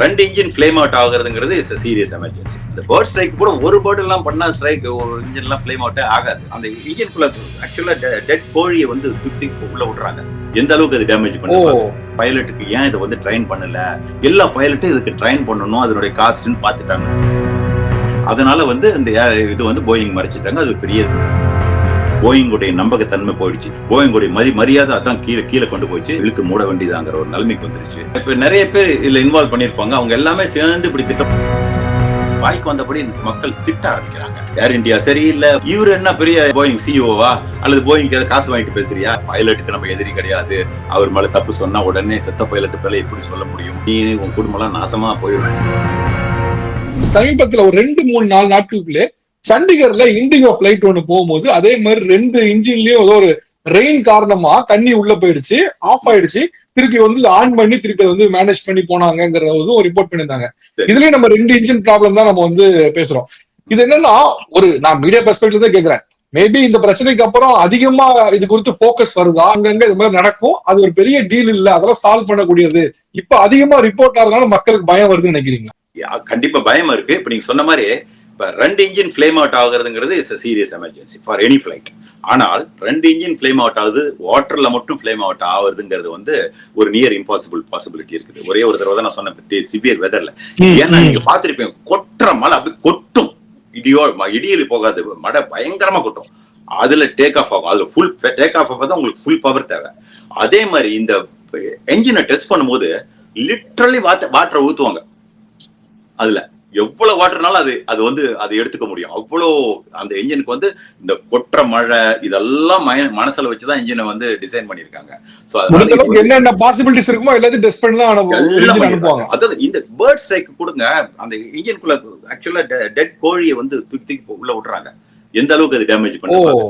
ரெண்டு engine flame out ஆகுறதுங்கிறது is serious emergency. இந்த பேர்ட் ஸ்ட்ரைக் கூட ஒரு பேர்ட் எல்லாம் பண்ணா ஸ்ட்ரைக் ஒரு இன்ஜின் எல்லாம் ஃபிளேம் அவுட்டே ஆகாது. அந்த இன்ஜின்குள்ள ஆக்சுவலா டெட் கோழியை வந்து தூக்கி உள்ள விடுறாங்க. எந்த அளவுக்கு அது டேமேஜ் பண்ணுவாங்க. பைலட்டுக்கு ஏன் இதை வந்து ட்ரைன் பண்ணல, எல்லா பைலட்டும் இதுக்கு ட்ரைன் பண்ணணும், அதனுடைய காஸ்ட்னு பார்த்துட்டாங்க. அதனால வந்து இந்த இது வந்து போயிங் மறைச்சிட்டாங்க. அது பெரிய போயிங்குடைய நம்பகத்தன்மை போயிடுச்சு. போயிங்குடைய மரியாதை அதான் கீழே கொண்டு போயிடுச்சு. இழுத்து மூட வேண்டியதாங்கிற ஒரு நிலைமைக்கு வந்துருச்சு. இப்ப நிறைய பேர் இதுல இன்வால்வ் பண்ணிருப்பாங்க. அவங்க எல்லாமே சேர்ந்து இப்படி திட்டம் வாய்க்கு வந்தபடி மக்கள் திட்ட ஆரம்பிக்கிறாங்க. ஏர் இந்தியா சரியில்லை, இவரு என்ன பெரிய போயிங் சிஇஓவா அல்லது போயிங் காசு வாங்கிட்டு பேசுறியா, பைலட்டுக்கு நம்ம எதிரி கிடையாது, அவர் மேல தப்பு சொன்னா உடனே செத்த பைலட் மேல எப்படி சொல்ல முடியும், நீ உன் குடும்பம் எல்லாம் நாசமா போயிடும். சமீபத்துல ஒரு 2-3 நாட்களுக்குள்ளே சண்டிகர்ல இண்டிகோ பிளைட் ஒண்ணு போகும்போது அதே மாதிரி 2 இன்ஜின்லயும் ஏதோ ஒரு ரெயின் காரணமா தண்ணி உள்ள போயிடுச்சு, ஆஃப் ஆயிடுச்சு. திருப்பி வந்து ஆன் பண்ணி திருப்பி வந்து மேனேஜ் பண்ணி போனாங்கிறத ஒரு ரிப்போர்ட் பண்ணியிருந்தாங்க. இதுலயும் நம்ம 2 இன்ஜின் ப்ராப்ளம் தான் நம்ம வந்து பேசுறோம். இது என்னன்னா, நான் மீடியா பெர்ஸ்பெக்டிவ் தான் கேட்கிறேன். மேபி இந்த பிரச்சனைக்கு அப்புறம் அதிகமா இது குறித்து போக்கஸ் வருதா, அங்கங்க இது மாதிரி நடக்கும், அது ஒரு பெரிய டீல் இல்ல, அதெல்லாம் சால்வ் பண்ணக்கூடியது. இப்ப அதிகமா ரிப்போர்ட் ஆகிறதுனால மக்களுக்கு பயம் வருதுன்னு நினைக்கிறீங்களா? கண்டிப்பா பயம் இருக்கு. இப்ப நீங்க சொன்ன மாதிரி இப்ப 2 இன்ஜின் ஃபிளேம் அவுட் ஆகுறதுங்கிறது is serious emergency for any flight. ஆனால் 2 இன்ஜின் ஃபிளேம் அவுட் ஆகுது, வாட்டர்ல மட்டும் ஃபிளேம் அவுட் ஆகுறதுங்கிறது வந்து ஒரு நியர் இம்பாசிபிள் பாசிபிலிட்டி இருக்குது. ஒரே ஒரு தடவை தான் நான் சொன்னேன், சிவியர் வெதர்ல. ஏன்னா நீங்க பாத்திருப்பீங்க, கொட்டுற மழை அப்படி கொட்டும், இடியில் போகாது, மழை பயங்கரமா கொட்டும். அதுல டேக் ஆஃப் ஆகும். அதுல ஃபுல் டேக் ஆஃப் ஆக தான் உங்களுக்கு ஃபுல் பவர் தேவை. அதே மாதிரி இந்த என்ஜினை டெஸ்ட் பண்ணும்போது லிட்டரலி வாட்டரை ஊத்துவாங்க. அதுல எவ்வளவு வாட்டர்னாலும் அது வந்து அதை எடுத்துக்க முடியும். அவ்வளோ அந்த இன்ஜினுக்கு வந்து இந்த கொற்ற மழை இதெல்லாம் மனசுல வச்சுதான் இன்ஜினை வந்து டிசைன் பண்ணிருக்காங்க. என்னென்ன பாசிபிலிட்டிஸ் இருக்குமோ எல்லாத்தையும் டெஸ்ட் பண்ணி தான் அனுப்புவாங்க. அதாவது இந்த பேர்ட் ஸ்ட்ரைக் கொடுங்க, அந்த இன்ஜினுக்குள்ள ஆக்சுவலா டெட் கோழியை வந்து தூக்கி உள்ள விடுறாங்க. எந்த அளவுக்கு அது டேமேஜ் பண்ணுவாங்க.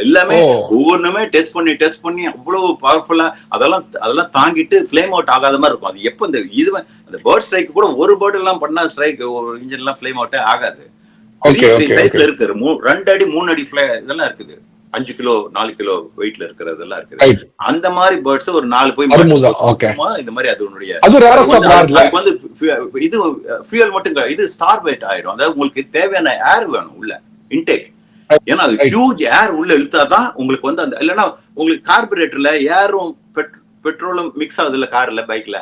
எல்லாமே ஒவ்வொன்றுமே டெஸ்ட் பண்ணி அவ்வளவு பவர்ஃபுல்லா அதெல்லாம் தாங்கிட்டு ஃபிளேம் அவுட் ஆகாத மாதிரி இருக்கும். அது எப்ப இந்த பேர்ட் ஸ்ட்ரைக் கூட ஒரு பேர்ட் எல்லாம் பண்ணா ஸ்ட்ரைக் ஒரு இன்ஜின் எல்லாம் ஃபிளேம் அவுட்டே ஆகாது. சைஸ்ல இருக்கு 2 அடி 3 அடி இதெல்லாம் இருக்குது. 5 கிலோ 4 கிலோ வெயிட்ல இருக்கிறதெல்லாம் இருக்குது. அந்த மாதிரி பேர்ட்ஸ் ஒரு 4 போய் இந்த மாதிரி அதனுடைய வந்து இது ஃபியூயல் மட்டும் இது ஸ்டார் வெயிட் ஆயிடும். அதாவது உங்களுக்கு தேவையான ஏர் வேணும் உள்ள இன்டேக். ஏன்னா அது ஹியூஜ் ஏர் உள்ள இழுத்தாதான் உங்களுக்கு வந்து அந்த, இல்லைன்னா உங்களுக்கு கார்பரேட்டர்ல ஏரும் பெட்ரோலும் மிக்ஸ் ஆகுது இல்ல கார்ல பைக்ல,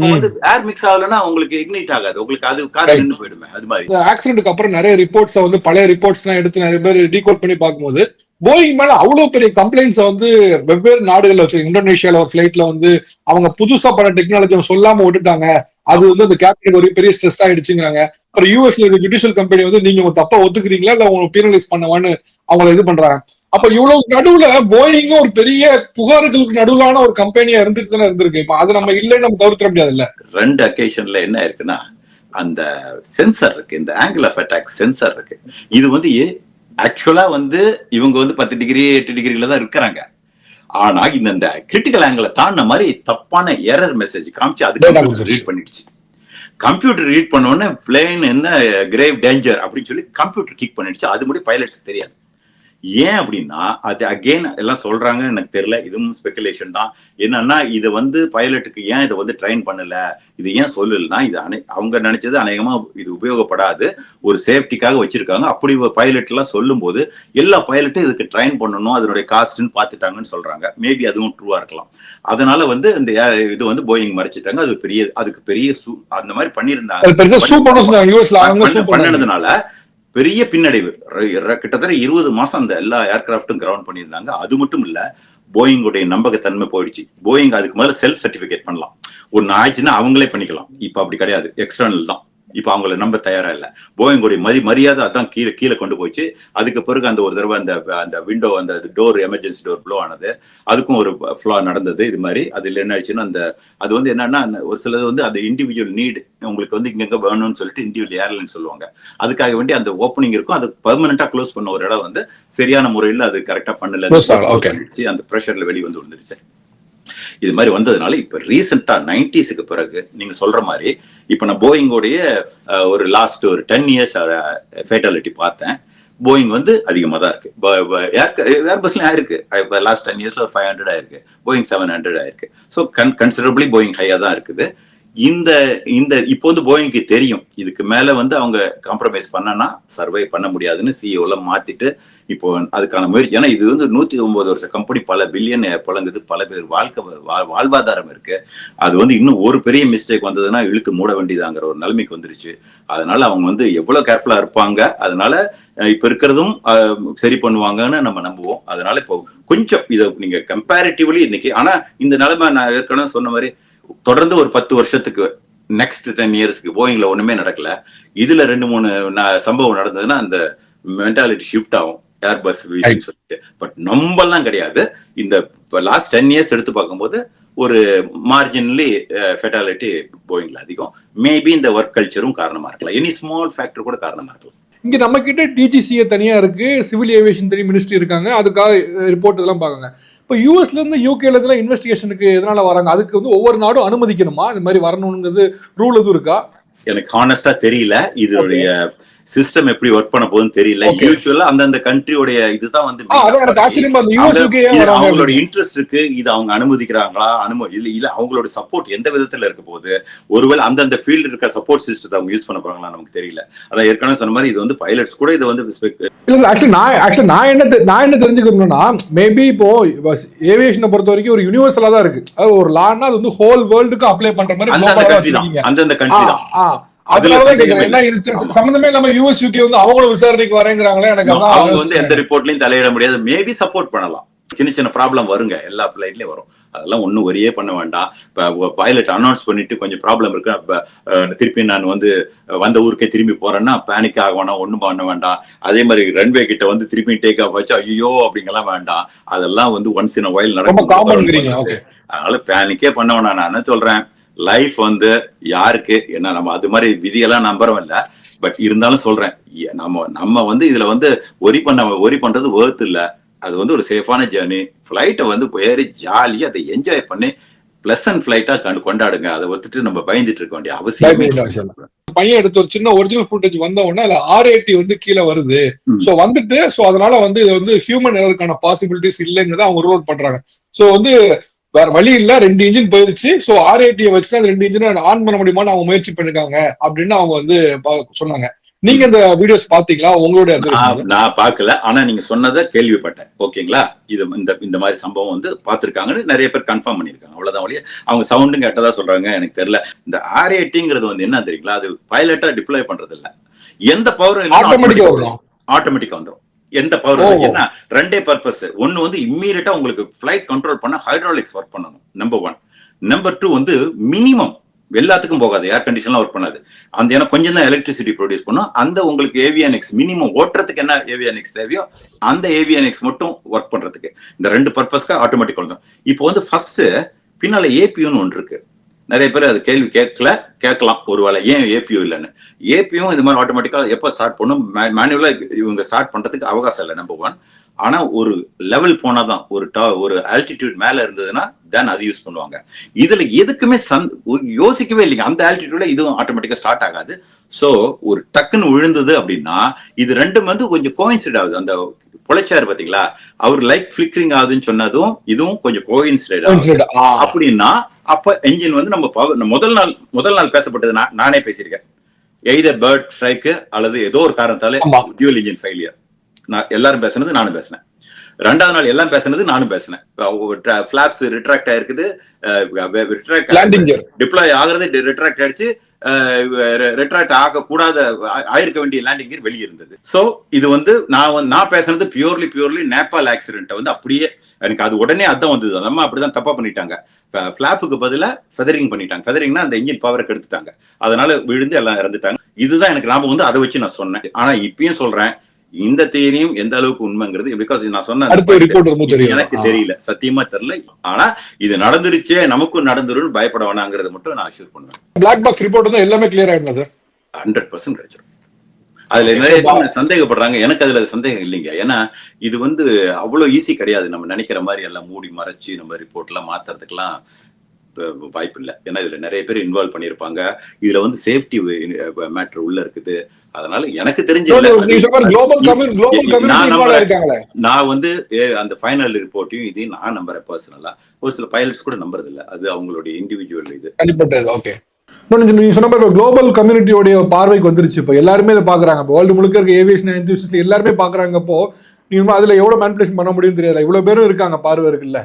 வந்து ஏர் மிக்ஸ் ஆகலன்னா உங்களுக்கு இக்னைட் ஆகாது, உங்களுக்கு அது கார் நின்று போயிடுமே. அது மாதிரி ஆக்சிடென்ட்க்கு அப்புறம் நிறைய ரிப்போர்ட்ஸ் வந்து பழைய ரிப்போர்ட்ஸ் எல்லாம் எடுத்து நிறைய பேர் டீகோட் பண்ணி பார்க்கும்போது போயிங் மேல அவ்வளவு பெரிய கம்ப்ளைண்ட்ஸ் வந்து வெவ்வேறு நாடுகள்ல வச்சு, இந்தோனேஷியால ஒரு பிளைட்ல வந்து அவங்க புதுசா பண்ண டெக்னாலஜி சொல்லாம விட்டுட்டாங்க, அது வந்து அந்த கேபினட் ஒரு பெரிய ஸ்ட்ரெஸ் ஆயிடுச்சுங்கிறாங்க. அப்புறம் யூஎஸ்ல இருக்க ஜுடிஷியல் கம்பெனி வந்து நீங்க உங்க தப்பா ஒத்துக்கிறீங்களா இல்ல உங்களை பீனலைஸ் பண்ணவான்னு அவங்களை இது பண்றாங்க. அப்ப இவ்வளவு நடுவுல போயிங்கும் ஒரு பெரிய புகார்களுக்கு நடுவிலான ஒரு கம்பெனியா இருந்துட்டு தானே இருந்திருக்கு. இப்ப அது நம்ம இல்லைன்னு நம்ம தவிர்க்க முடியாது இல்ல. 2 அக்கேஷன்ல என்ன இருக்குன்னா, அந்த சென்சர் இருக்கு, இந்த ஆங்கிள் ஆஃப் அட்டாக் சென்சர் இருக்கு. இது வந்து ஆக்சுவலா வந்து இவங்க வந்து 10 டிகிரி 8 டிகிரில தான் இருக்கிறாங்க. ஆனா இந்த கிரிட்டிக்கல் ஆங்கிளை தாண்டின மாதிரி தப்பான எரர் மெசேஜ் காமிச்சு அதுக்கு ரீட் பண்ணிடுச்சு. கம்ப்யூட்டர் ரீட் பண்ண உடனே பிளேன் என்ன கிரேவ் டேஞ்சர் அப்படின்னு சொல்லி கம்ப்யூட்டர் கிக் பண்ணிடுச்சு. அது மட்டும் பைலட்ஸ்க்கு தெரியாது. ஏன் அப்படின்னா அது அகெயின் எல்லாம் சொல்றாங்க, எனக்கு தெரியல, இதுவும் ஸ்பெகுலேஷன் தான். என்னன்னா இது வந்து பைலட்டுக்கு ஏன் இதை வந்து ட்ரைன் பண்ணல, இது ஏன் சொல்லலன்னா, இது அவங்க நினைச்சது அநேகமா இது உபயோகப்படாது, ஒரு சேஃப்டிக்காக வச்சிருக்காங்க. அப்படி பைலட் எல்லாம் சொல்லும் போது எல்லா பைலட்டும் இதுக்கு ட்ரைன் பண்ணணும், அதனுடைய காஸ்ட்னு பார்த்துட்டாங்கன்னு சொல்றாங்க. மேபி அதுவும் ட்ரூவா இருக்கலாம். அதனால வந்து இந்த இது வந்து போயிங் மறைச்சிட்டாங்க. அதுக்கு பெரிய அந்த மாதிரி பண்ணியிருந்தாங்க. பண்ணதுனால பெரிய பின்னடைவு. கிட்டத்தட்ட 20 மாசம் அந்த எல்லா ஏர்கிராப்டும் கிரவுண்ட் பண்ணியிருந்தாங்க. அது மட்டும் இல்ல, போயிங்குடைய நம்பகத்தன்மை போயிடுச்சு. போயிங் அதுக்கு மேல செல்ஃப் சர்டிபிகேட் பண்ணலாம், ஒன்னு ஆயிடுச்சுன்னா அவங்களே பண்ணிக்கலாம். இப்ப அப்படி கிடையாது, எக்ஸ்டர்னல் தான். இப்ப அவங்களை நம்ப தயாரா இல்ல. போயிங்குடைய மரியாதை அதான் கீழே கொண்டு போயிடுச்சு. அதுக்கு பிறகு அந்த ஒரு தடவை அந்த விண்டோ அந்த டோர் எமர்ஜென்சி டோர் ப்ளோ ஆனது, அதுக்கும் ஒரு ஃப்ளா நடந்தது. இது மாதிரி அதுல என்ன ஆயிடுச்சுன்னா, அது வந்து என்னன்னா, ஒரு சிலது வந்து அது இண்டிவிஜுவல் நீடு, உங்களுக்கு வந்து இங்க வேணும்னு சொல்லிட்டு இண்டிவிஜுவல் ஏர்லைன் சொல்லுவாங்க. அதுக்காக வேண்டி அந்த ஓப்பனிங் இருக்கும், அது பெர்மனண்டா க்ளோஸ் பண்ண ஒரு இடம் வந்து சரியான முறையில் அது கரெக்டா பண்ணல, அந்த ப்ரெஷர்ல வெளியே வந்து விழுந்துருச்சு. இது மாதிரி வந்ததுனால இப்ப ரீசெண்டா 90s பிறகு நீங்க சொல்ற மாதிரி இப்ப நான் போயிங்கோடைய ஒரு லாஸ்ட் ஒரு 10 இயர்ஸ் ஃபேட்டாலிட்டி பார்த்தேன். போயிங் வந்து அதிகமா தான் இருக்கு. ஏர்பஸ்லயும் ஆயிருக்கு. லாஸ்ட் 10 இயர்ஸ்ல ஒரு 500 ஆயிருக்கு, போயிங் 700 ஆயிருக்கு. ஸோ கன்சிடரபிளி போயிங் ஹையா தான் இருக்குது. இந்த இந்த இப்போ வந்து போயிங்க்கு தெரியும் இதுக்கு மேல வந்து அவங்க காம்ப்ரமைஸ் பண்ணனா சர்வை பண்ண முடியாதுன்னு சிஇஓல மாத்திட்டு இப்போ அதுக்கான முயற்சி. ஏன்னா இது வந்து 109 வருஷ கம்பெனி, பல பில்லியன் புழங்குது, பல பேர் வாழ்வாதாரம் இருக்கு. அது வந்து இன்னும் ஒரு பெரிய மிஸ்டேக் வந்ததுன்னா இழுத்து மூட வேண்டியதாங்கிற ஒரு நிலைமைக்கு வந்துருச்சு. அதனால அவங்க வந்து எவ்வளவு கேர்ஃபுல்லா இருப்பாங்க, அதனால இப்ப இருக்கிறதும் சரி பண்ணுவாங்கன்னு நம்ம நம்புவோம். அதனால இப்போ கொஞ்சம் இதை நீங்க கம்பேரிட்டிவ்லி இன்னைக்கு, ஆனா இந்த நிலைமை நான் ஏற்கனவே சொன்ன மாதிரி தொடர்ந்து ஒரு 10 வருஷத்துக்கு நெக்ஸ்ட் 10 இயர்ஸ்க்கு போயிங்ல ஒண்ணுமே நடக்கல. இதுல 2-3 சம்பவம் நடந்ததுன்னா அந்த மென்டாலிட்டி ஷிஃப்ட் ஆகும் ஏர்பஸ் சொல்லிட்டு. பட் நம்பலாம் கிடையாது. இந்த லாஸ்ட் 10 இயர்ஸ் எடுத்து பார்க்கும்போது ஒரு மார்ஜினலி ஃபெட்டாலிட்டி போயிங்ல அதிகம். மேபி இந்த ஒர்க் கல்ச்சரும் காரணமா இருக்கலாம், எனி ஸ்மால் ஃபேக்டர் கூட காரணமா இருக்கலாம். இங்க நம்ம கிட்ட டிஜிசிஏ தனியா இருக்கு, சிவில் ஏவியேஷன் தனி மினிஸ்ட்ரி இருக்காங்க, அதுக்காக ரிப்போர்ட் இதெல்லாம் பாருங்க. இப்போ யூஎஸ்ல இருந்து யூகேல இதெல்லாம் இன்வெஸ்டிகேஷனுக்கு எதனால வராங்க? அதுக்கு வந்து ஒவ்வொரு நாடும் அனுமதிக்கணுமா? இந்த மாதிரி வரணுங்கிறது ரூல் எதுவும் இருக்கா? எனக்கு ஹானஸ்டா தெரியல, இதனுடைய சிஸ்டம் எப்படி ஒர்க் பண்ண போகுதுன்னு தெரியல. யூசுவலா அந்தந்த கண்ட்ரியோட இதுதான் வந்து அவங்களோட இன்ட்ரெஸ்ட் இருக்கு. இது அவங்க அனுமதிக்கிறாங்களா, இல்ல அவங்களோட சப்போர்ட் எந்த விதத்துல இருக்க போகுது, ஒருவேளை அந்தந்த ஃபீல்டு இருக்க சப்போர்ட் சிஸ்டத்தை அவங்க யூஸ் பண்ண போறாங்களா நமக்கு தெரியல. அதான் ஏற்கனவே சொன்ன மாதிரி இது வந்து பைலட்ஸ் கூட இது வந்து நான் என்ன தெரிஞ்சுக்கணும்னா, மேபி இப்போ ஏவியேஷனை பொறுத்த வரைக்கும் ஒரு யூனிவர்சலா தான் இருக்கு. ஒரு லான்னா அது வந்து ஹோல் வேர்ல்டுக்கு அப்ளை பண்ற மாதிரி அந்தந்த கண்ட்ரி தான். சம்பந்தமே இல்லாம யூஎஸ் யூகே வந்து அவங்களும் விசாரணைக்கு வரேங்கிறாங்களே. எனக்கு அவங்க வந்து எந்த ரிப்போர்ட்லயும் தலையிட முடியாது. மேபி சப்போர்ட் பண்ணலாம், சின்ன சின்ன ப்ராப்ளம் வருங்க, எல்லா பிளைட்லயும் வரும். அதெல்லாம் ஒன்னும் ஒரே பண்ண வேண்டாம். இப்ப பைலட் அனௌன்ஸ் பண்ணிட்டு கொஞ்சம் ப்ராப்ளம் இருக்கு, திருப்பி நான் வந்து வந்த ஊருக்கே திரும்பி போறேன்னா பேனிக் ஆக வேணாம், ஒண்ணும் பண்ண வேண்டாம். அதே மாதிரி ரன்வே கிட்ட வந்து திருப்பி டேக் ஆஃப் வச்சு ஐயோ அப்படிங்கலாம் வேண்டாம். அதெல்லாம் வந்து ஒன்ஸ் இன் வைல் நடக்கும். அதனால பேனிக்கே பண்ண வேணாம். நான் என்ன சொல்றேன், லைஃப் வந்து யாருக்கு என்ன, நம்ம அது மாதிரி விதியெல்லாம் நம்புறோம் இல்ல. பட் இருந்தாலும் சொல்றேன், நம்ம வந்து இதுல வந்து ஒரி பண்றது வேர்த் இல்ல. அது வந்து ஒரு சேஃபான ஜேர்னி. ஃபிளைட்டை வந்து ஏறி ஜாலியா அதை என்ஜாய் பண்ணி பிளசன்ட் ஃபிளைட்டா கொண்டாடுங்க. அதை வந்துட்டு நம்ம பயந்துட்டு இருக்க வேண்டிய அவசியம். பையன் எடுத்த ஒரு சின்ன ஒரிஜினல் ஃபுட்டேஜ் வந்த உடனே அதுல R80 வந்து கீழே வருது. சோ வந்துட்டு சோ அதனால வந்து இது வந்து ஹியூமன் எரருக்கான பாசிபிலிட்டிஸ் இல்லைங்கிறத அவங்க ரூல் பண்றாங்க. சோ வந்து வேற வழி இல்ல, 2 இன்ஜின் போயிருச்சு. சோ R80 வச்சு அந்த 2 இன்ஜின் ஆன் பண்ண முடியுமான்னு அவங்க முயற்சி பண்ணிருக்காங்க அப்படின்னு அவங்க வந்து சொன்னாங்க. நீங்க இந்த வீடியோஸ் பாத்தீங்களா? உங்களுடைய நான் பாக்கல, ஆனா நீங்க சொன்னதை கேள்விப்பட்டேன். ஓகேங்களா, இது இந்த மாதிரி சம்பவம் வந்து பாத்துருக்காங்கன்னு நிறைய பேர் கன்ஃபார்ம் பண்ணிருக்காங்க. அவ்வளவுதான் வழியா அவங்க சவுண்டும் கேட்டதா சொல்றாங்க. எனக்கு தெரியல. இந்த R80ங்கிறது வந்து என்ன தெரியுங்களா, அது பைலட்டா டிப்ளாய் பண்றது இல்ல. எந்த பவரும் ஆட்டோமேட்டிக்கா வந்துடும். எந்த பவர் என்ன, ரெண்டே பர்பஸ். ஒன்னு வந்து இம்மீடியட்டா உங்களுக்கு பிளைட் கண்ட்ரோல் பண்ண ஹைட்ராலிக்ஸ் ஒர்க் பண்ணணும், நம்பர் 1. நம்பர் 2 வந்து மினிமம் எல்லாத்துக்கும் போகாது, ஏர் கண்டிஷன்லாம் ஒர்க் பண்ணாது. அந்த ஏன்னா கொஞ்சம் தான் எலக்ட்ரிசிட்டி ப்ரொடியூஸ் பண்ணும். அந்த உங்களுக்கு ஏவியானிக்ஸ் மினிமம் ஓட்டுறதுக்கு என்ன ஏவியானிக்ஸ் தேவையோ அந்த ஏவியானிக்ஸ் மட்டும் ஒர்க் பண்றதுக்கு, இந்த 2 பர்பஸ்க்கு ஆட்டோமேட்டிக் வந்துடும். இப்போ வந்து ஃபர்ஸ்ட் பின்னால ஏபியூன்னு ஒன்று இருக்கு. நிறைய பேர் அது கேள்வி கேட்கலாம், ஒருவேளை ஏன் ஏபியூ இல்லைன்னு. ஏபியும் இந்த மாதிரி ஆட்டோமேட்டிக்கா எப்போ ஸ்டார்ட் பண்ணும், மேனுவலா இவங்க ஸ்டார்ட் பண்றதுக்கு அவகாசம் இல்லை, நம்பர் 1. ஆனா ஒரு லெவல் போனாதான், ஒரு ஆல்டிடியூட் மேல இருந்ததுன்னா தென் அது யூஸ் பண்ணுவாங்க. இதுல எதுக்குமே யோசிக்கவே இல்லைங்க. அந்த ஆல்டிடியூட்ல இதுவும் ஆட்டோமேட்டிக்கா ஸ்டார்ட் ஆகாது. சோ ஒரு டக்குன்னு விழுந்தது அப்படின்னா இது ரெண்டும் வந்து கொஞ்சம் கோயின்சிட் ஆகுது. அந்த பொழைச்சாரு பாத்தீங்களா, அவர் லைட் பிளிக்கரிங் ஆகுதுன்னு சொன்னதும் இதுவும் கொஞ்சம் கோயின்சிட் ஆகுது. அப்படின்னா அப்ப என்ஜின் வந்து நம்ம முதல் நாள் பேசப்பட்டது நானே பேசியிருக்கேன். எய்தர் பேர்ட் ஸ்ட்ரைக்கு அல்லது ஏதோ ஒரு காரணத்தால டியூவல் இன்ஜின் ஃபெயிலியர். நான் எல்லாரும் பேசுனது நானும் பேசினேன். 2வது நாள் எல்லாம் பேசுனது நானும் பேசினேன். ஃபிளாப்ஸ் ரிட்ராக்ட் ஆயிருக்குது, டிப்ளாய் ஆகுறது ரிட்ராக்ட் ஆயிடுச்சு, ரிட்ராக்ட் ஆக கூடாத ஆயிருக்க வேண்டிய லேண்டிங் கியர் வெளியே இருந்தது. சோ இது வந்து நான் பேசுனது பியூர்லி நேபாள் ஆக்சிடென்ட் வந்து அப்படியே எனக்கு அது உடனே அதான் வந்தது. அந்த அம்மா அப்படிதான் தப்பா பண்ணிட்டாங்க. பிளாப்புக்கு பதிலா ஃபெதரிங் பண்ணிட்டாங்க. ஃபெதரிங்னா அந்த இன்ஜின் பவரை கெடுத்துட்டாங்க, அதனால விழுந்து எல்லாம் இறந்துட்டாங்க. இதுதான் எனக்கு ஞாபகம் வந்து, அதை வச்சு நான் சொன்னேன். ஆனா இப்பயும் சொல்றேன், இந்த தியரியும் எந்த அளவுக்கு உண்மைங்கிறது பிகாஸ் நான் சொன்ன எனக்கு தெரியல, சத்தியமா தெரியல. ஆனா இது நடந்துருச்சே, நமக்கும் நடந்துரும் பயப்பட வேணாங்கிறது மட்டும் நான் அஷ்யூர் பண்ணுவேன். பிளாக் பாக்ஸ் ரிப்போர்ட் தான் எல்லாமே கிளியர் ஆயிடும் சார், 100% கிடைச்சிடும். அதுல நிறைய பேர் சந்தேகப்படுறாங்க, எனக்கு அதுல சந்தேகம் இல்லைங்க. ஏன்னா இது வந்து அவ்வளவு ஈஸி கிடையாது. நம்ம நினைக்கிற மாதிரி எல்லாம் மூடி மறைச்சு நம்ம ரிப்போர்ட் எல்லாம் மாத்துறதுக்கெல்லாம் வாய்ப்பு இல்லை. ஏன்னா இதுல நிறைய பேர் இன்வால்வ் பண்ணிருப்பாங்க. இதுல வந்து சேஃப்டி மேட்டர் உள்ள இருக்குது. அதனால எனக்கு தெரிஞ்ச நான் வந்து அந்த ஃபைனல் ரிப்போர்ட்டையும் இதையும் நான் நம்புறேன் பர்சனலா. ஒரு சில பைலட்ஸ் கூட நம்புறது இல்லை, அது அவங்களுடைய இண்டிவிஜுவல் இது. நீங்க சொன்ன மாதிரி குளோபல் கம்யூனிட்டியோட பார்வைக்கு வந்துருச்சு. இப்போ எல்லாருமே இதை பாக்குறாங்க. இப்போ வேர்ல்டு முழுக்க இருக்க ஏவியேஷன் எந்தூசியஸ்ட் எல்லாருமே பாக்குறாங்க. இப்போ நீங்க அதுல எவ்வளவு மேனிபுலேஷன் பண்ண முடியும்னு தெரியல. இவ்வளவு பேரும் இருக்காங்க பார்வை இருக்குல்ல.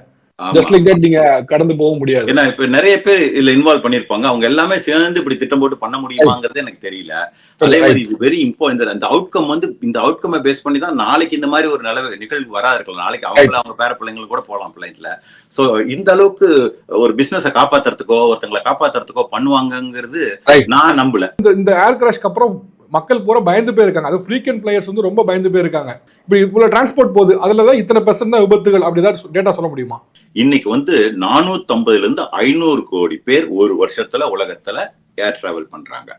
ஜஸ்ட் லைக் தட் நீங்க கடந்து போக முடியாது. ஏன்னா இப்ப நிறைய பேர் இதுல இன்வால்வ் பண்ணிருப்பாங்க. அவங்க எல்லாமே சேர்ந்து இப்படி திட்டம் போட்டு பண்ண முடியுமாங்கிறது எனக்கு தெரியல. அதே மாதிரி இது வெரி இம்பார்ட்டன்ட். இந்த அவுட்கம் வந்து இந்த அவுட்கம் பேஸ் பண்ணி தான் நாளைக்கு இந்த மாதிரி ஒரு நிகழ்வு வரா இருக்கலாம். நாளைக்கு அவங்க பேர பிள்ளைங்களுக்கு கூட போகலாம் பிளைட்ல. சோ இந்த அளவுக்கு ஒரு பிசினஸை காப்பாத்துறதுக்கோ ஒருத்தங்களை காப்பாத்துறதுக்கோ பண்ணுவாங்கிறது நான் நம்பல. இந்த ஏர் கிராஷ்க்கு அப்புறம் மக்கள் பூரா பயந்து போயிருக்காங்க. அது ஃப்ரீக்வென்ட் ஃபிளையர்ஸ் வந்து ரொம்ப பயந்து போயிருக்காங்க. இப்ப இவ்வளவு டிரான்ஸ்போர்ட் போகுது, அதுலதான் இத்தனை % தான் விபத்துகள், அப்படிதான் டேட்டா சொல்ல முடியுமா? இன்னைக்கு வந்து 450 இருந்து 500 கோடி பேர் ஒரு வருஷத்துல உலகத்துல ஏர் டிராவல் பண்றாங்க.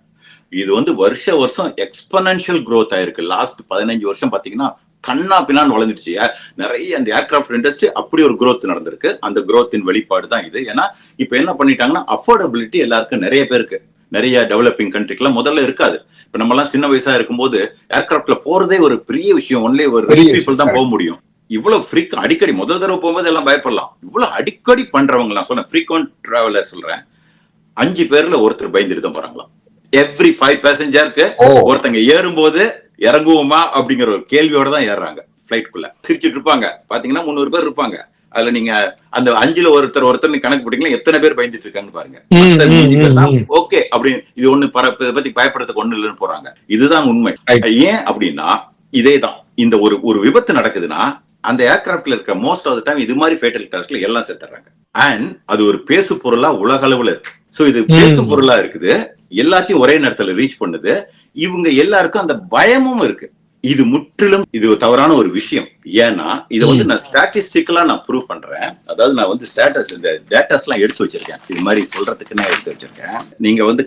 இது வந்து வருஷம் எக்ஸ்பனன்ஷியல் growth ஆயிருக்கு. லாஸ்ட் 15 வருஷம் பாத்தீங்கன்னா கண்ணா பின்னான்னு வளர்ந்துருச்சு. நிறைய அந்த ஏர்கிராஃப்ட் இண்டஸ்ட்ரி அப்படி ஒரு growth நடந்திருக்கு. அந்த growth-இன் வெளிப்பாடு தான் இது. ஏன்னா இப்ப என்ன பண்ணிட்டாங்கன்னா அஃபோர்டபிலிட்டி எல்லாருக்கும் நிறைய பேருக்கு, நிறைய டெவலப்பிங் கண்ட்ரிக்கெல்லாம் முதல்ல இருக்காது. இப்ப நம்ம எல்லாம் சின்ன வயசா இருக்கும்போது ஏர்கிராஃப்ட்ல போறதே ஒரு பெரிய விஷயம். ஒன்லி ஒரு பீப்புள் தான் போக முடியும். இவ்வளவு ஃப்ரீக் அடிக்கடி முதல் தடவை போகும்போது எல்லாம் பயப்படலாம். இவ்வளவு அடிக்கடி பண்றவங்க நான் சொன்னேன் ஃப்ரீக்வென்ட் டிராவலர் சொல்றேன். 5 பேர்ல ஒருத்தர் பயந்துட்டு தான் போறாங்களாம். எவ்ரி 5 பேசஞ்சருக்கு ஒருத்தங்க ஏறும்போது இறங்குவோமா அப்படிங்கிற ஒரு கேள்வியோட தான் ஏறுறாங்க பிளைட்குள்ள. சிரிச்சிட்டு இருப்பாங்க. பாத்தீங்கன்னா 300 பேர் இருப்பாங்க. அதுல நீங்க அந்த 5ல ஒருத்தர் கணக்கு போட்டீங்கன்னா எத்தனை பேர் பயந்துட்டு இருக்காங்கன்னு பாருங்க. ஓகே அப்படின்னு இது ஒண்ணு பத்தி பயப்படுறதுக்கு ஒண்ணு இல்லைன்னு போறாங்க. இதுதான் உண்மை. ஏன் அப்படின்னா இதேதான். இந்த ஒரு விபத்து நடக்குதுன்னா அந்த ஏர்கிராஃப்ட்ல இருக்க மோஸ்ட் ஆஃப் த டைம் இது மாதிரி ஃபேட்டல் கிராஷ்ல எல்லாம் செத்துறாங்க. அண்ட் அது ஒரு பேசு பொருளா உலக அளவுல இருக்கு. சோ இது பேசு பொருளா இருக்குது. எல்லாத்தையும் ஒரே நேரத்துல ரீச் பண்ணுது. இவங்க எல்லாருக்கும் அந்த பயமும் இருக்கு. இது முற்றிலும் இது தவறான ஒரு விஷயம். ஏன்னா இதை வந்து நான் ஸ்டாட்டிஸ்டிக்கலா நான் ப்ரூவ் பண்றேன். அதாவது நான் வந்து இந்த டேட்டாஸ் எல்லாம் எடுத்து வச்சிருக்கேன். இது மாதிரி சொல்றதுக்கு நான் எடுத்து வச்சிருக்கேன். நீங்க வந்து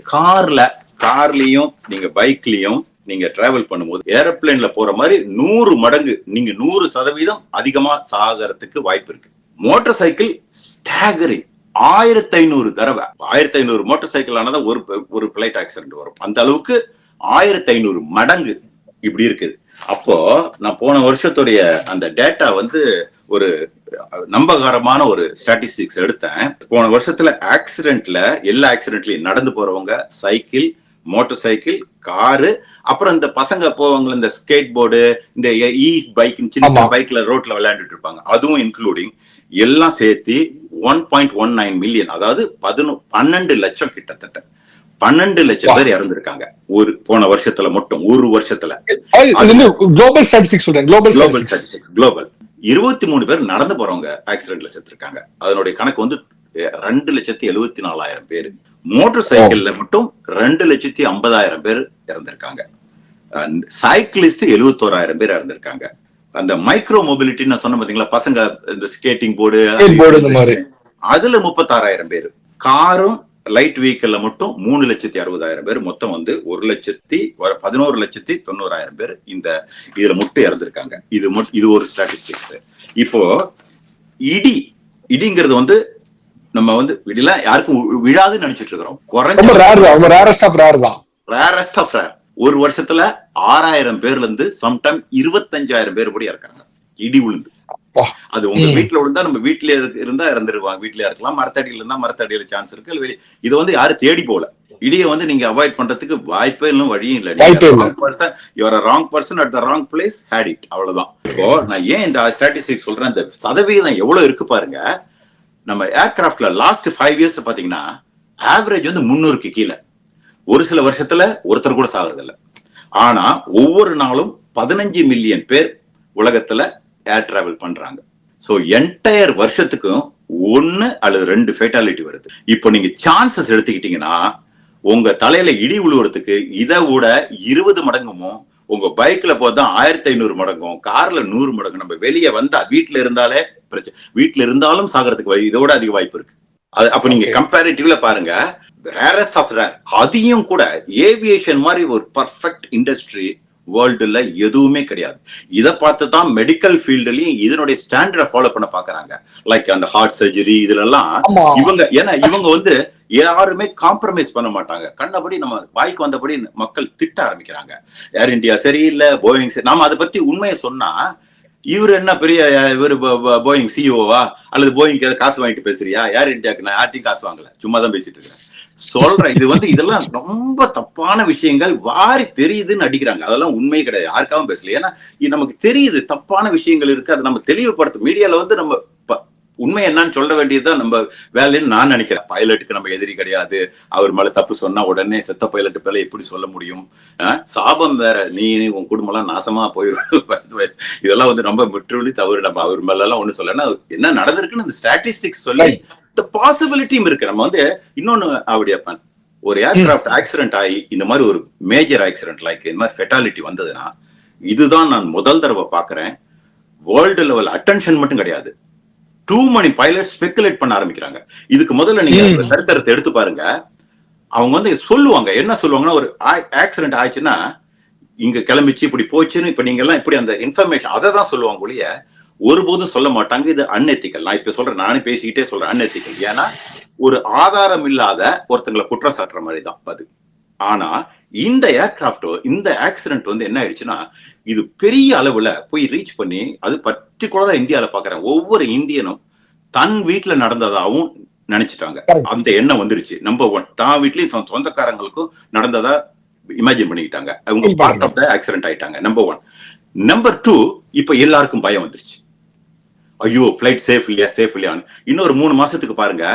கார்லயும் நீங்க பைக்லயும் நீங்க டிராவல் பண்ணும்போது ஏரோப்ளேன்ல போற மாதிரி 100 மடங்கு நீங்க 100% அதிகமா சாகிறதுக்கு வாய்ப்பு இருக்கு. மோட்டார் சைக்கிள் ஸ்டாகரிங் 1500 தடவை 1500 மோட்டார் சைக்கிள் ஆனதான் ஒரு பிளைட் ஆக்சிடென்ட் வரும். அந்த அளவுக்கு 1500 மடங்கு இப்படி இருக்குது. அப்போ நான் போன வருஷத்துடைய அந்த டேட்டா வந்து ஒரு நம்பகரமான ஒரு ஸ்டாட்டிஸ்டிக்ஸ் எடுத்தேன். போன வருஷத்துல ஆக்சிடென்ட்ல எல்லா ஆக்சிடென்ட்லயும் நடந்து போறவங்க சைக்கிள், மோட்டார் சைக்கிள், காரு, அப்புறம் இந்த பசங்க போவாங்க இந்த ஸ்கேட் போர்டு, இந்த பைக், சின்ன பைக்ல ரோட்ல விளையாண்டுட்டு இருப்பாங்க, அதுவும் இன்க்ளூடிங் எல்லாம் சேர்த்து 1.19 மில்லியன், அதாவது 12 லட்சம், கிட்டத்தட்ட 12 லட்சம் பேர் இறந்திருக்காங்க ஒரு போன வருஷத்துல மட்டும், ஒரு வருஷத்துல. குளோபல் 23 பேர் நடந்து போறவங்க ஆக்சிடென்ட்ல செத்துருக்காங்க. அதனுடைய கணக்கு வந்து 2,74,000 பேர். மோட்டார் சைக்கிள்ல மட்டும் 2,50,000 பேர் இறந்திருக்காங்க. சைக்கிளிஸ்ட் 71,000 பேர் இறந்திருக்காங்க. அந்த மைக்ரோ மொபிலிட்டி நான் சொன்ன பாத்தீங்களா, பசங்க இந்த ஸ்கேட்டிங் போர்டு, அதுல 36,000 பேர். காரும் லைட் வெஹிக்கிள்ல மட்டும் 3,60,000 பேர். மொத்தம் வந்து 11,90,000 பேர் இந்த இதுல மட்டும் இறந்திருக்காங்க. இது ஒரு ஸ்டாட்டிஸ்டிக்ஸ். இப்போ இடிங்கிறது வந்து நம்ம வந்து விடலாம் யாருக்கும் விழாதுன்னு நினைச்சிட்டு இருக்கிறோம். ஒரு வருஷத்துல 6,000 பேர்ல இருந்து சம்டைம் 25,000 பேர் கூட இறக்காங்க இடி விழுந்து. அது உங்க வீட்டுல விழுந்தா நம்ம வீட்டுல இருந்தா இறந்துருவாங்க. வீட்டுல இருக்கலாம், மரத்தடியில இருந்தா மரத்தடியில சான்ஸ் இருக்கு. இது வந்து யாரும் தேடி போல. இடியை வந்து நீங்க அவாய்ட் பண்றதுக்கு வாய்ப்பே இல்லை, வழியும் இல்லை. Wrong person at the wrong place hate it, அவ்வளவுதான். இப்போ நான் ஏன் இந்த ஸ்டாட்டிஸ்டிக்ஸ் சொல்றேன், இந்த சதவீதம் எவ்வளவு இருக்கு பாருங்க. நம்ம ஏர்கிராஃப்ட்ல லாஸ்ட் 5 இயர்ஸ் பாத்தீங்கன்னா ஆவரேஜ் வந்து 300க்கு கீழே. ஒரு சில வருஷத்துல ஒருத்தர் கூட சாகுறது இல்லை. ஆனா ஒவ்வொரு நாளும் 15 மில்லியன் பேர் உலகத்துல ஏர் டிராவல் பண்றாங்க. சோ என்டையர் வருஷத்துக்கும் 1 அல்லது 2 ஃபேட்டாலிட்டி வருது. இப்போ நீங்க சான்சஸ் எடுத்துக்கிட்டீங்கன்னா உங்க தலையில இடி விழுவுறதுக்கு இதை விட 20 மடங்குமோ, உங்க பைக்ல போதான் 1,500 மடங்கும், கார்ல 100 மடங்கு. நம்ம வெளியே வந்தா வீட்டுல இருந்தாலே பிரச்சனை, வீட்டுல இருந்தாலும் சாகிறதுக்கு இதோட அதிக வாய்ப்பு இருக்கு. அப்ப நீங்க கம்பேரிட்டிவ்ல பாருங்க, ரேரஸ்ட் ஆஃப் ரேர். அதையும் கூட ஏவியேஷன் மாதிரி ஒரு பர்ஃபெக்ட் இண்டஸ்ட்ரி வேர்ல்டுல எதுவுமே கிடையாது. இதை பார்த்து தான் மெடிக்கல் ஃபீல்டுலயும் இதனுடைய ஸ்டாண்டர்டை ஃபாலோ பண்ண பாக்குறாங்க. லைக் அந்த ஹார்ட் சர்ஜரி, இதுல எல்லாம் இவங்க வந்து யாருமே காம்ப்ரமைஸ் பண்ண மாட்டாங்க. கண்டபடி நம்ம வாய்க்கு வந்தபடி மக்கள் திட்ட ஆரம்பிக்கிறாங்க. ஏர் இந்தியா சரியில்லை, போயிங் சரி. நாம அதை பத்தி உண்மையை சொன்னா இவரு என்ன பெரிய இவரு போயிங் சிஇஓவா அல்லது போயிங் காசு வாங்கிட்டு பேசுறியா? ஏர் இந்தியாவுக்கு நான் யார்ட்டையும் காசு வாங்கல, சும்மா தான் பேசிட்டு இருக்கேன். சொல்றேன். இது வந்து இதெல்லாம் ரொம்ப தப்பான விஷயங்கள் வாரி தெரியுதுன்னு அடிக்கிறாங்க. அதெல்லாம் உண்மை கிடையாது. யாருக்காகவும் பேசல. ஏன்னா நமக்கு தெரியுது தப்பான விஷயங்கள் இருக்கு. அதை நம்ம தெளிவுபடுத்த மீடியால வந்து நம்ம உண்மை என்னன்னு சொல்ல வேண்டியதுதான் நம்ம வேலைன்னு நான் நினைக்கிறேன். பைலட்டுக்கு நம்ம எதிரி கிடையாது. அவர் மேல தப்பு சொன்னா உடனே செத்த பைலட் மேல எப்படி சொல்ல முடியும்? சாபம் வேற, நீ உன் குடும்பம் எல்லாம் நாசமா போயிடும். இதெல்லாம் வந்து ரொம்ப முற்றுலி தவறு. நம்ம அவர் மேல எல்லாம் ஒண்ணு சொல்ல, என்ன நடந்திருக்குன்னு அந்த ஸ்டாட்டிஸ்டிக்ஸ் சொல்லி இந்த பாசிபிலிட்டியும் இருக்கு. நம்ம வந்து இன்னொன்னு அப்படியாப்பன், ஒரு ஏர்கிராஃப்ட் ஆக்சிடென்ட் ஆகி இந்த மாதிரி ஒரு மேஜர் ஆக்சிடென்ட் லைக் இந்த மாதிரி ஃபெட்டாலிட்டி வந்ததுன்னா, இதுதான் நான் முதல் தடவை பாக்குறேன். வேர்ல்டு லெவல் அட்டென்ஷன் மட்டும் கிடையாது, டூ மணி பைலட் ஸ்பெகுலேட் பண்ண ஆரம்பிக்கிறாங்க. இதுக்கு முதல்ல நீங்க சரித்திரத்தை எடுத்து பாருங்க. அவங்க வந்து சொல்லுவாங்க, என்ன சொல்லுவாங்கன்னா, ஒரு ஆக்சிடென்ட் ஆயிடுச்சுன்னா இங்க கிளம்பிச்சு இப்படி போச்சுன்னு, இப்ப நீங்க எல்லாம் இப்படி அந்த இன்ஃபர்மேஷன் அதை தான் சொல்லுவாங்க ஒழிய ஒருபோதும் சொல்ல மாட்டாங்க இது அன்எத்திக்கல். நான் இப்ப சொல்றேன், நானே பேசிக்கிட்டே சொல்றேன் அன்எத்திக்கல். ஏன்னா ஒரு ஆதாரம் இல்லாத ஒருத்தங்களை குற்றம் சாட்டுற மாதிரி தான் அது. ஆனா இந்த ஏர்கிராஃப்ட் இந்த ஆக்சிடென்ட் வந்து என்ன ஆயிடுச்சுன்னா, இது பெரிய அளவுல போய் ரீச் பண்ணி, அது பர்டிகுலரா இந்தியாவில பாக்குறேன், ஒவ்வொரு இந்தியனும் தன் வீட்டுல நடந்ததாவும் நினைச்சிட்டாங்க. அந்த எண்ணம் வந்துருச்சு. நம்பர் ஒன், தான் வீட்லயும் சொந்தக்காரங்களுக்கும் நடந்ததா இமேஜின் பண்ணிக்கிட்டாங்க. அவங்க பார்ட் ஆஃப் த ஆக்சிடென்ட் ஆயிட்டாங்க. Number one. நம்பர் டூ, இப்ப எல்லாருக்கும் பயம் வந்துருச்சு. ஐயோ பிளைட் சேஃப் இல்லையா, சேஃப் இல்லையான்னு. இன்னொரு 3 மாசத்துக்கு பாருங்க,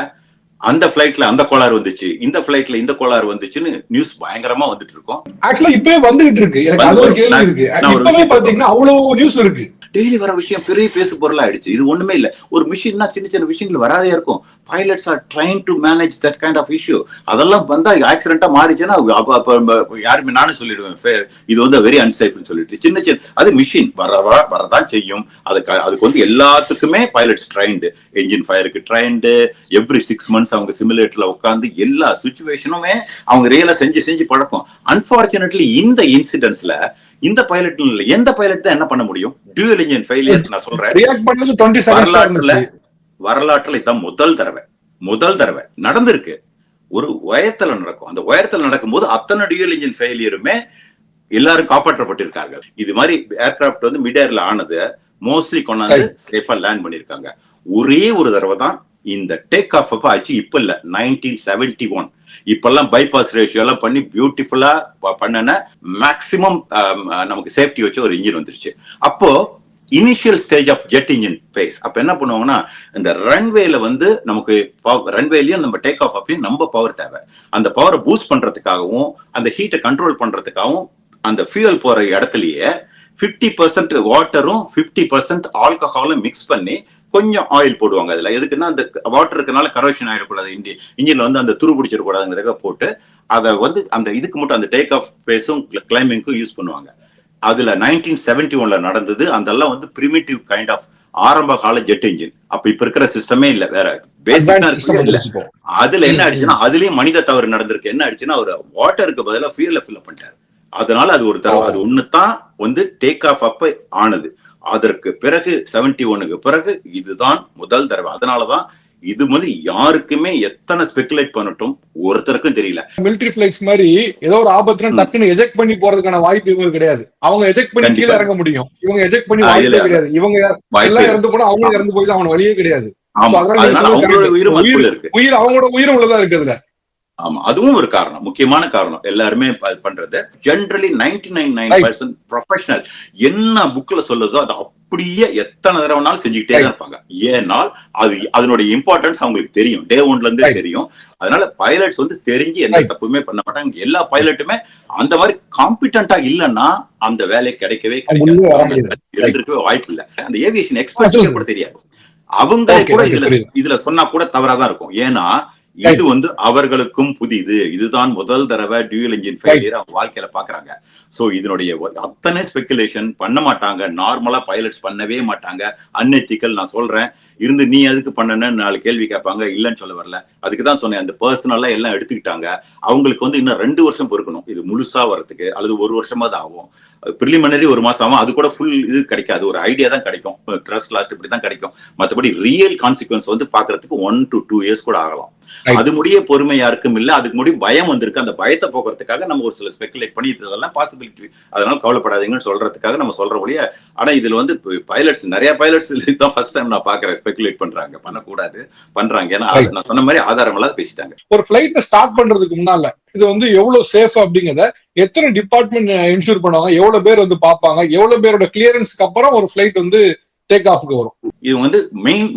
அந்த பிளைட்ல அந்த கோளாறு வந்துச்சு, இந்த பிளைட்ல இந்த கோளாறு வந்துச்சுன்னு நியூஸ் பயங்கரமா வந்துட்டு இருக்கும். ஆக்சுவலா இப்பவே வந்துகிட்டு இருக்கு. எனக்கு அது ஒரு கேள்வி இருக்கு. இப்பவே பாத்தீங்கன்னா அவ்வளவு நியூஸ் இருக்கு. டெய்லி வர விஷயம் பெரிய பேசு பொருள் ஆயிடுச்சு. இது ஒண்ணுமே இல்ல. ஒரு மிஷின்னா சின்ன சின்ன விஷயங்கள் வராதே இருக்கும். Pilots are trying to manage that kind of issue. அதெல்லாம் வந்தா ஆக்சிடென்டா மாறிச்சுன்னா யாருமே நானும் சொல்லிடுவேன், இது வந்து வெரி அன்சேஃப்னு சொல்லிட்டு. சின்ன சின்ன அது மிஷின் வரதான் செய்யும். அதுக்கு வந்து எல்லாத்துக்குமே பைலட்ஸ் ட்ரைன்டு, என்ஜின் ஃபயருக்கு ட்ரைன்டு, எவ்ரி 6 months அவங்க சிமுலேட்டர்ல உட்காந்து எல்லா சுச்சுவேஷனுமே அவங்க ரியலா செஞ்சு பழக்கம். அன்பார்ச்சுனேட்லி இந்த இன்சிடென்ட்ஸ்ல இந்த பைலட் இல்ல, எந்த பைலட் தான் என்ன பண்ண முடியும்? டியூயல் இன்ஜின் ஃபெயிலியர் நான் சொல்றேன். வரலாற்றுல இதான் முதல் தடவை நடந்திருக்கு. ஒரு உயரத்துல நடக்கும். அந்த உயரத்துல நடக்கும்போது அத்தனை டியூயல் இன்ஜின் ஃபெயிலியருமே எல்லாரும் காப்பாற்றப்பட்டிருக்கார்கள். இது மாதிரி ஏர்கிராஃப்ட் வந்து மிட் ஏர்ல ஆனது மோஸ்ட்லி கொண்டாந்து சேஃபா லேண்ட் பண்ணிருக்காங்க. ஒரே ஒரு தடவை தான் இந்த டேக் ஆஃப் அப்ப ஆச்சு. இப்ப இல்ல, 1971. இப்பெல்லாம் பைபாஸ் ரேஷியோ எல்லாம் பண்ணி பியூட்டிஃபுல்லா பண்ணன மேக்சிமம் நமக்கு சேஃப்டி வச்ச ஒரு இன்ஜின் வந்துருச்சு. அப்போ initial stage of jet engine phase. அப்ப என்ன பண்ணுவாங்கன்னா, இந்த ரன்வேல வந்து நமக்கு ரன்வேலயும் நம்ம டேக் ஆஃப் அப்பயும் நம்ம பவர் தேவை. அந்த பவரை பூஸ்ட் பண்றதுக்காகவும் அந்த ஹீட்டை கண்ட்ரோல் பண்றதுக்காகவும் அந்த ஃபியூயல் போற இடத்துலயே 50% வாட்டரும் 50% ஆல்கஹாலும் மிக்ஸ் பண்ணி கொஞ்சம் ஆயில் போடுவாங்க. அதுல எதுக்குன்னா, அந்த வாட்டர் இருக்கனால கரோஷன் ஆயிடக்கூடாது, இன்ஜின்ல வந்து அந்த துரு பிடிச்சிடக்கூடாதுங்கிறத போட்டு அதை வந்து அந்த இதுக்கு மட்டும் அந்த டேக் ஆஃப் பேஸும் கிளைம்பிங்க்கும் யூஸ் பண்ணுவாங்க. அதுல 1971ல நடந்தது. அதெல்லாம் வந்து பிரிமிட்டிவ் கைண்ட் ஆஃப் ஆரம்ப கால ஜெட் இன்ஜின். அப்ப இப்ப இருக்கிற சிஸ்டமே இல்ல, வேற பேசிக். அதுல என்ன ஆயிடுச்சுன்னா, அதுலயும் மனித தவறு நடந்திருக்கு. என்ன ஆயிடுச்சுன்னா, ஒரு வாட்டருக்கு பதிலா ஃபியூயலை ஃபில் பண்ணிட்டாரு. அதனால அது ஒரு தடவை, அது ஒண்ணுதான் வந்து டேக் ஆஃப் அப்ப ஆனது. அதற்கு பிறகு 71க்கு பிறகு இதுதான் முதல் தடவை. அதனாலதான் இது மாதிரி யாருக்குமே எத்தனை ஸ்பெகுலேட் பண்ணட்டும் ஒருத்தருக்கும் தெரியல. மிலிட்டரி பிளைட்ஸ் மாதிரி ஏதோ ஒரு ஆபத்துல டக்குன்னு எஜெக்ட் பண்ணி போறதுக்கான வாய்ப்பு இவங்களுக்கு கிடையாது. அவங்க எஜெக்ட் பண்ணி கீழே இறங்க முடியும், இவங்க எஜெக்ட் பண்ணி வாய்ப்பே கிடையாது. இவங்க எல்லாம் இறந்து போனா அவங்க இறந்து போய் அவன் வழியே கிடையாது. அவங்களோட உயிரும் உள்ளதா இருக்குதுல. ஆமா, அதுவும் ஒரு காரணம், முக்கியமான காரணம். எல்லாருமே பண்றது ஜெனரலி 99% ப்ரொஃபஷனல் என்ன புக்ல சொல்லுதோ அது அப்படியே எத்தனை தடவைனாலும் செஞ்சுக்கிட்டே தான் இருப்பாங்க. ஏன்னால் அதனுடைய இம்பார்ட்டன்ஸ் அவங்களுக்கு தெரியும், டே ஒன்ல இருந்தே தெரியும். அதனால பைலட்ஸ் வந்து தெரிஞ்சு எந்த தப்புமே பண்ண மாட்டாங்க. எல்லா பைலட்டுமே அந்த மாதிரி காம்பிட்டன்டா இல்லைன்னா அந்த வேலை கிடைக்கவே இருந்திருக்கவே வாய்ப்பு இல்லை. அந்த ஏவியேஷன் எக்ஸ்பர்ட்ஸ் கூட தெரியாது. அவங்களே கூட இதுல சொன்னா கூட தவறாதான் இருக்கும். ஏன்னா இது வந்து அவர்களுக்கும் புதிது. இதுதான் முதல் தடவை டியூயல் இன்ஜின் ஃபெயிலியர் அவங்க வாழ்க்கையில பாக்குறாங்க. சோ இதனுடைய அத்தனை ஸ்பெகுலேஷன் பண்ண மாட்டாங்க. நார்மலா பைலட்ஸ் பண்ணவே மாட்டாங்க. அன்எத்திக்கல் நான் சொல்றேன். இருந்து நீ எதுக்கு பண்ணனு 4 கேள்வி கேட்பாங்க. இல்லன்னு சொல்ல வரல, அதுக்குதான் சொன்னேன். அந்த பர்சனலா எல்லாம் எடுத்துக்கிட்டாங்க. அவங்களுக்கு வந்து இன்னும் 2 வருஷம் பொறுக்கணும் இது முழுசா வரதுக்கு, அல்லது 1 வருஷமாவது ஆகும். பிரிலிமினரி 1 மாசம் ஆகும். அது கூட ஃபுல் இது கிடைக்காது, ஒரு ஐடியா தான் கிடைக்கும். ட்ரஸ்ட் லாஸ்ட் இப்படிதான் கிடைக்கும். மற்றபடி ரியல் கான்சிக்வன்ஸ் வந்து பாக்குறதுக்கு 1 to 2 years கூட ஆகலாம். Right. அது முடிய பொறுமை யாருக்கும் இல்ல, அதுக்கு முடிய பயம் வந்திருக்கு. அந்த பயத்தை போக்குறதுக்காக நம்ம ஒரு சில ஸ்பெகுலேட் பண்ணி இதெல்லாம் பாசிபிலிட்டி, அதனால கவலைப்படாதீங்கன்னு சொல்றதுக்காக நம்ம சொல்ற ஒழிய, ஆனா இதுல வந்து பைலட்ஸ், நிறைய பைலட்ஸ் தான் ஃபர்ஸ்ட் டைம் நான் பாக்குறேன் ஸ்பெகுலேட் பண்றாங்க. பண்ணக்கூடாது, பண்றாங்க. ஏன்னா Right. நான் சொன்ன மாதிரி ஆதாரம் இல்லாத பேசிட்டாங்க. ஒரு பிளைட் ஸ்டார்ட் பண்றதுக்கு முன்னால இது வந்து எவ்வளவு சேஃப் அப்படிங்கறத எத்தனை டிபார்ட்மெண்ட் இன்சூர் பண்ணுவாங்க, எவ்வளவு பேர் வந்து பாப்பாங்க, எவ்வளவு பேரோட கிளியரன்ஸ்க்கு அப்புறம் ஒரு பிளைட் வந்து டேக் ஆஃப்க்கு வரும்? இது வந்து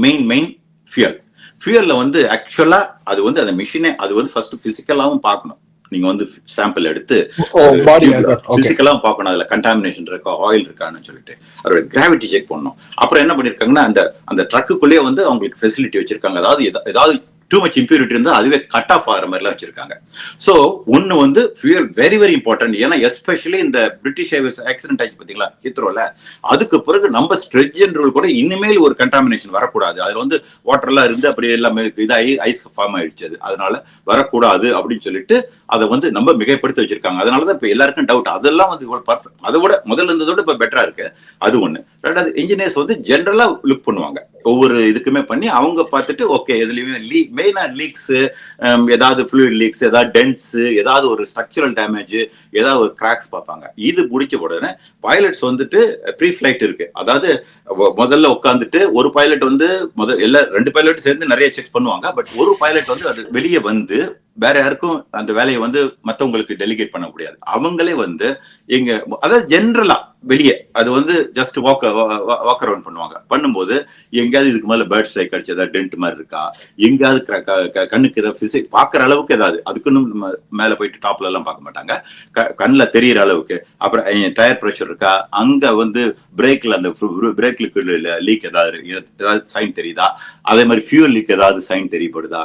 மெயின் ஃபியூயல். ஃபியூயல்ல வந்து ஆக்சுவலா அது வந்து அந்த மிஷினே அது வந்து ஃபர்ஸ்ட் பிசிக்கலாவும் பார்க்கணும். நீங்க வந்து சாம்பிள் எடுத்து பிசிக்கலாவும் பார்க்கணும், அதுல கண்டாமினேஷன் இருக்கா, ஆயில் இருக்கான்னு சொல்லிட்டு அதோட கிராவிட்டி செக் பண்ணணும். அப்புறம் என்ன பண்ணிருக்காங்கன்னா, அந்த ட்ரக்குக்குள்ளேயே வந்து அவங்களுக்கு ஃபெசிலிட்டி வச்சிருக்காங்க. அதாவது ஏதாவது டூ மச் இம்பியூரிட்டி இருந்தா அதுவே கட் ஆஃப் ஆகிற மாதிரிலாம் வச்சிருக்காங்க. ஸோ ஒன்னு வந்து ஃபியூயல் வெரி வெரி இம்பார்ட்டன்ட். ஏன்னா எஸ்பெஷலி இந்த பிரிட்டிஷ் ஏர்வேஸ் ஆக்சிடென்ட் ஆச்சு பாத்தீங்களா ஹீத்ரோல, அதுக்கு பிறகு நம்ம ஸ்ட்ரெட்ஜ் ரூல் கூட இனிமேல் ஒரு கண்டாமினேஷன் வரக்கூடாது, அதுல வந்து வாட்டர் எல்லாம் இருந்து அப்படி எல்லாமே இதாகி ஐஸ் ஃபார்ம் ஆயிடுச்சு, அதனால வரக்கூடாது அப்படின்னு சொல்லிட்டு அதை வந்து நம்ம மிகைப்படுத்தி வச்சிருக்காங்க. அதனாலதான் இப்ப எல்லாருக்கும் டவுட். அதெல்லாம் வந்து அதை விட முதல்ல இருந்ததோட இப்ப பெட்டரா இருக்கு. அது ஒண்ணு. ரெண்டாவது, இன்ஜினியர்ஸ் வந்து ஜென்ரலா லுக் பண்ணுவாங்க, ஒவ்வொரு இதுக்குமே பண்ணி அவங்க பார்த்துட்டு ஓகே எதுலயுமே மெயினா லீக்ஸ், ஏதாவது ஃப்ளூயிட் லீக்ஸ், ஏதாவது டென்ட்ஸ், ஏதாவது ஒரு ஸ்ட்ரக்சரல் டேமேஜ், ஏதாவது ஒரு கிராக்ஸ் பார்ப்பாங்க. இது முடிச்ச உடனே பைலட்ஸ் வந்துட்டு ப்ரீ ஃபிளைட் இருக்கு. அதாவது முதல்ல உட்காந்துட்டு ஒரு பைலட் வந்து ரெண்டு பைலட் சேர்ந்து நிறைய செக் பண்ணுவாங்க. பட் ஒரு பைலட் வந்து அது வெளியே வந்து வேற யாருக்கும் அந்த வேலையை வந்து மத்தவங்களுக்கு டெலிகேட் பண்ண முடியாது. அவங்களே வந்து எங்க அதாவது ஜென்ரலா வெளியே அது வந்து ஜஸ்ட் வாக் அரவுண்ட் பண்ணுவாங்க. பண்ணும்போது எங்கேயாவது இதுக்கு மேல பேர்ட் ஸ்ட்ரைக் அடிச்சு ஏதாவது டென்ட் மாதிரி இருக்கா, எங்கேயாவது கண்ணுக்கு ஏதாவது பிசிக் பாக்குற அளவுக்கு ஏதாவது, அதுக்குன்னு மேல போயிட்டு டாப்ல எல்லாம் பார்க்க மாட்டாங்க, கண்ணுல தெரியற அளவுக்கு. அப்புறம் டயர் பிரஷர் இருக்கா, அங்க வந்து பிரேக்ல அந்த பிரேக் லிக்விட் லீக் ஏதாவது சைன் தெரியுதா, அதே மாதிரி ஃபியூல் லீக் ஏதாவது சைன் தெரியப்படுதா,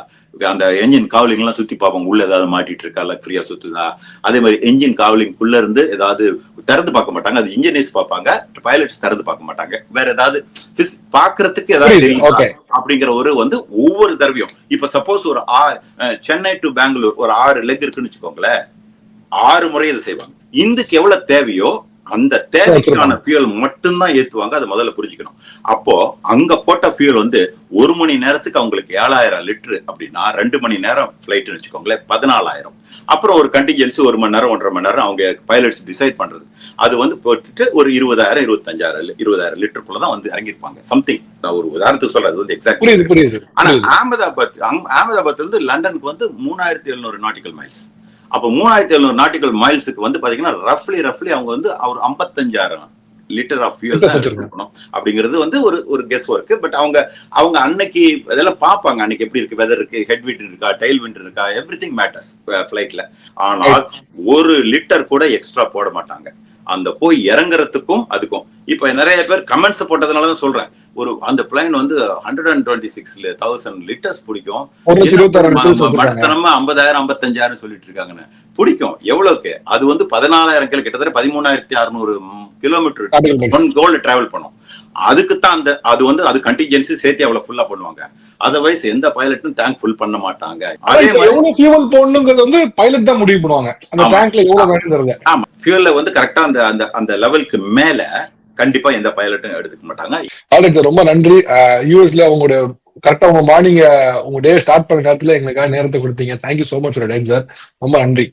அந்த என்ஜின் காவலிங் எல்லாம் சுத்தி பார்ப்பாங்க, உள்ள ஏதாவது மாட்டிட்டு இருக்கா, ஃப்ரீயா சுத்துதா. அதே மாதிரி என்ஜின் காவலிங் உள்ள இருந்து ஏதாவது திறந்து பார்க்க மாட்டாங்க, அது இன்ஜினியர்ஸ் பார்ப்பாங்க, பைலட்ஸ் திறந்து பார்க்க மாட்டாங்க. வேற ஏதாவது பாக்குறதுக்கு ஏதாவது தெரியும் அப்படிங்கிற ஒரு வந்து ஒவ்வொரு தடவையும். இப்ப சப்போஸ் ஒரு சென்னை டு பெங்களூர் ஒரு 6 லெக் இருக்குன்னு வச்சுக்கோங்களேன், 6 முறை இதை செய்வாங்க. இந்துக்கு எவ்வளவு தேவையோ அந்த தேவைக்கான ஃபியூல் மட்டும்தான் ஏத்துவாங்க. அதை முதல்ல புரிஞ்சுக்கணும். அப்போ அங்க போட்ட ஃபியூல் வந்து 1 மணி நேரத்துக்கு அவங்களுக்கு 7000 லிட்டர் அப்படின்னா 2 மணி நேரம் பிளைட்னு வச்சுக்கோங்களேன், 14000. அப்புறம் ஒரு கண்டிஜென்சி 1 மணி நேரம் 1.5 மணி நேரம் அவங்க பைலட்ஸ் டிசைட் பண்றது. அது வந்து போட்டுட்டு ஒரு 20000 25000 லிட்டருக்குள்ளதான் வந்து இறங்கிருப்பாங்க. சம்திங் நான் ஒரு உதாரணத்துக்கு சொல்றது வந்து எக்ஸாக்ட். ஆனா அகமதாபாத்ல இருந்து லண்டனுக்கு வந்து 3700 நாட்டிக்கல் மைல்ஸ். அப்ப 3700 நாட்டிக்கல் மைல்ஸுக்கு வந்து பாத்தீங்கன்னா ரஃப்லி அவங்க வந்து ஒரு 55000 லிட்டர் ஆஃப் ஃபியூல் இருக்கணும் அப்படிங்கிறது வந்து ஒரு கெஸ் ஒர்க். பட் அவங்க அன்னைக்கு அதெல்லாம் பார்ப்பாங்க, அன்னைக்கு எப்படி இருக்கு, வெதர் இருக்கு, ஹெட் விண்ட் இருக்கா, டெயில் விண்ட் இருக்கா, எவ்ரிதிங் மேட்டர்ஸ் ஃபிளைட்ல. ஆனால் 1 லிட்டர் கூட எக்ஸ்ட்ரா போட மாட்டாங்க அந்த போய் இறங்குறதுக்கும் அதுக்கும். இப்ப நிறைய பேர் கமெண்ட்ஸ் போட்டதுனாலதான் சொல்றேன், அந்த பிளைன் வந்து 126,000 லிட்டர்ஸ் பிடிக்கும், மடத்தனமா 50,000 55,000 சொல்லிட்டு இருக்காங்கன்னு. பிடிக்கும் எவ்வளவுக்கு? அது வந்து 14,000 கிட்டத்தட்ட 13,600 கிலோமீட்டர் ஒன் கோல்ல டிராவல் பண்ணும். அதுக்குத்தான் அது வந்து அது கண்டிஜென்சி சேர்த்து அவ்வளவு ஃபுல்லா பண்ணுவாங்க. அதர்வைஸ் எந்த பைலட்டும் டேங்க் ஃபுல் பண்ண மாட்டாங்க. அதே மாதிரி எவ்வளவு ஃபியூல் போடணும்ங்கிறது வந்து பைலட் தான் முடிவு பண்ணுவாங்க, அந்த டேங்க்ல எவ்வளவு வேணும்ங்கறது. ஆமா, ஃபியூல்ல வந்து கரெக்ட்டா அந்த லெவலுக்கு மேல கண்டிப்பா எந்த பைலட்டும் எடுத்துக்க மாட்டாங்க. அதுக்கு ரொம்ப நன்றி. யூஎஸ்ல உங்களோட கரெக்டா உங்க மார்னிங் உங்க டே ஸ்டார்ட் பண்ண நேரத்துல எங்களுக்காக நேரத்தை கொடுத்தீங்க. Thank you so much for time sir. ரொம்ப நன்றி.